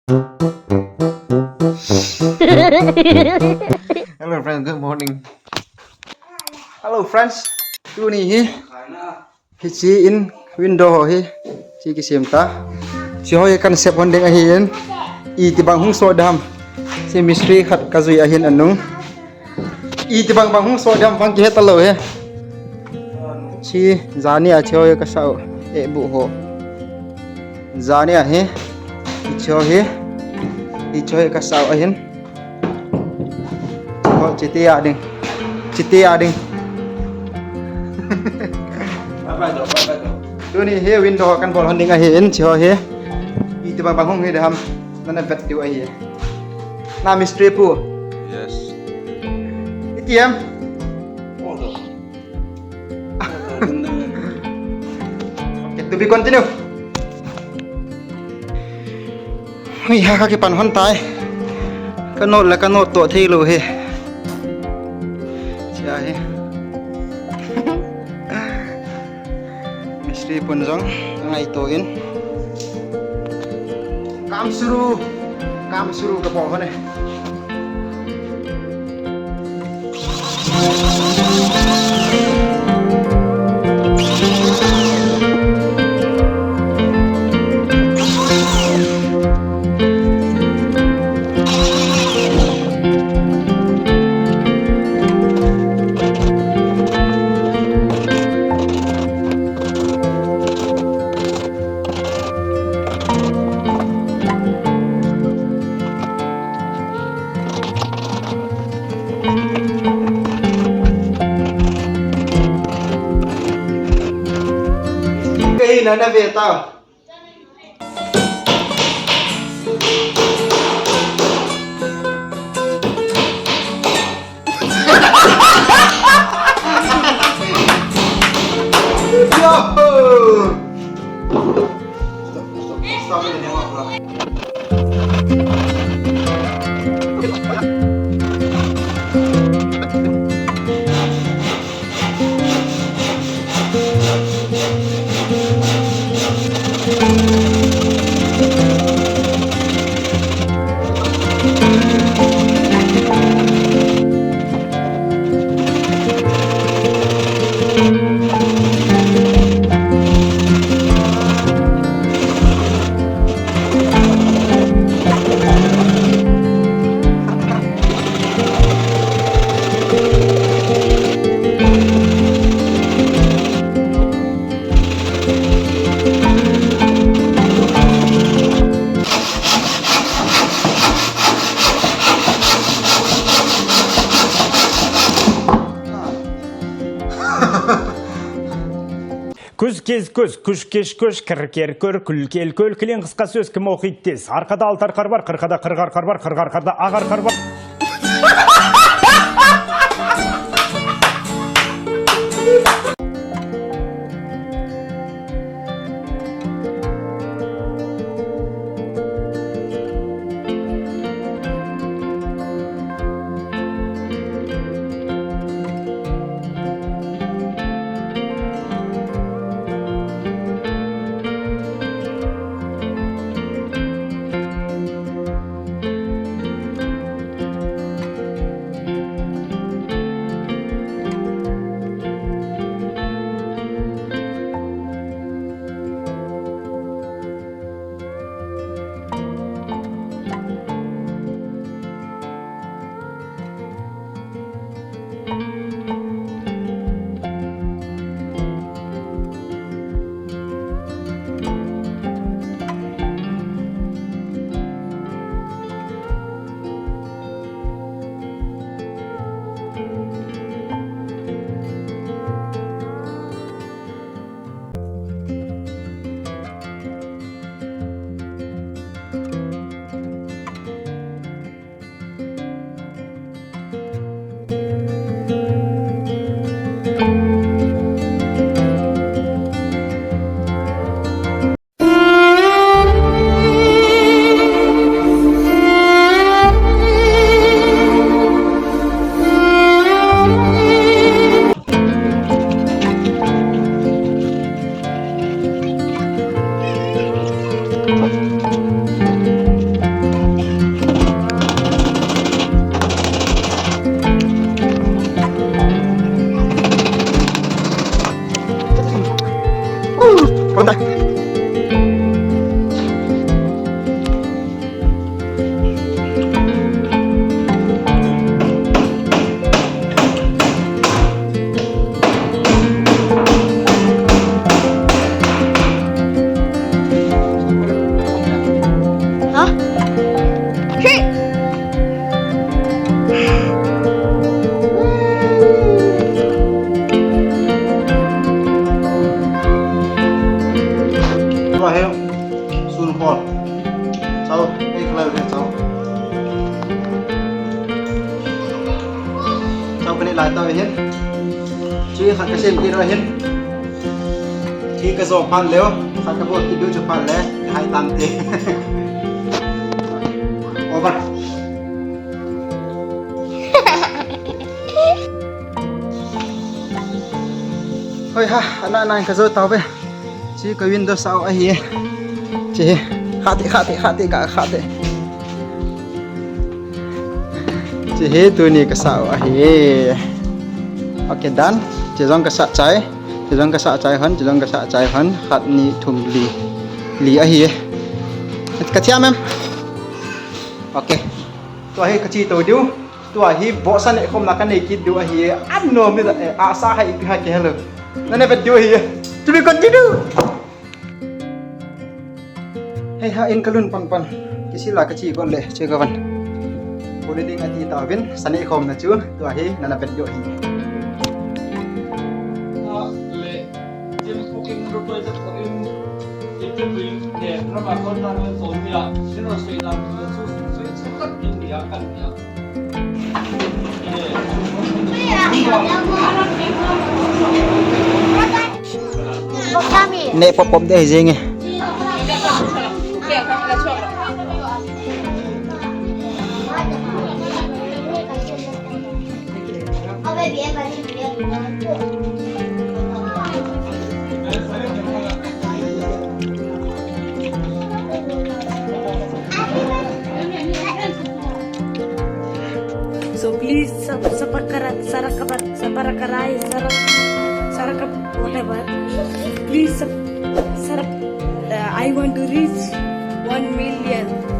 Hello friends, good morning. Hello friends, tu ni hi chi in window hi chi ki sim ta chi hoi kan sep hon ding a hian I ti bang hung so dam si mystery khat ka zui a hian anung I ti bang hung so dam bang ki het lo he chi zani a choi ka sao e bu ho zani a he choi I choi ka sao a hian ho chitia ding tu ni he window kan bol hon ding a hian chi ho he I ti bang hung he dam nan vet diu a hi na mystery pu Yes. itiam okay to be continue hui ha ka ki pan hon tai kanot la kanot to thei lo he cha he mystery pun jong ngai to in kam suru ka bo hone cái này là về tao Күз кез көз, күш кеш көш, кір көр, күл кел көл, кілең қысқа сөз кім оқиды тез. Арқада алты арқар бар, қырқада қырық арқар бар, қырық арқарда ақ арқар бар. Đây là cái cháu bên này lại tao hết chỉ khát cái xem kia rồi hết chỉ cái dầu pan léo khát cái bột kia đưa cho pan lé hai tam tê over thôi ha anh này cái dầu tao về chỉ cái window sau ấy chỉ khát đi chỉ hết tôi này cái sao ấy ok done chỉ dòng cái sạ trái hơn hạt ni thùng lì ấy cái thiam em ok tôi hay cái chi tôi điu tôi hay bỏ sang này không là cái này kia điu ấy ăn nôm đi là sa hay cái hello nên này phải điu ấy tôi đi continue hey ha in kalun pan cái gì là cái chi con lệ chơi cái văn boleh ding ati tawin sani khom na chu tu hi nana bet yo hi le jim cooking ro to ja cooking itu bring de rama kon ta no so ya sino so ina so sakat india kan ya ne pop de jeng So please sarakap whatever. Please I want to reach 1 million.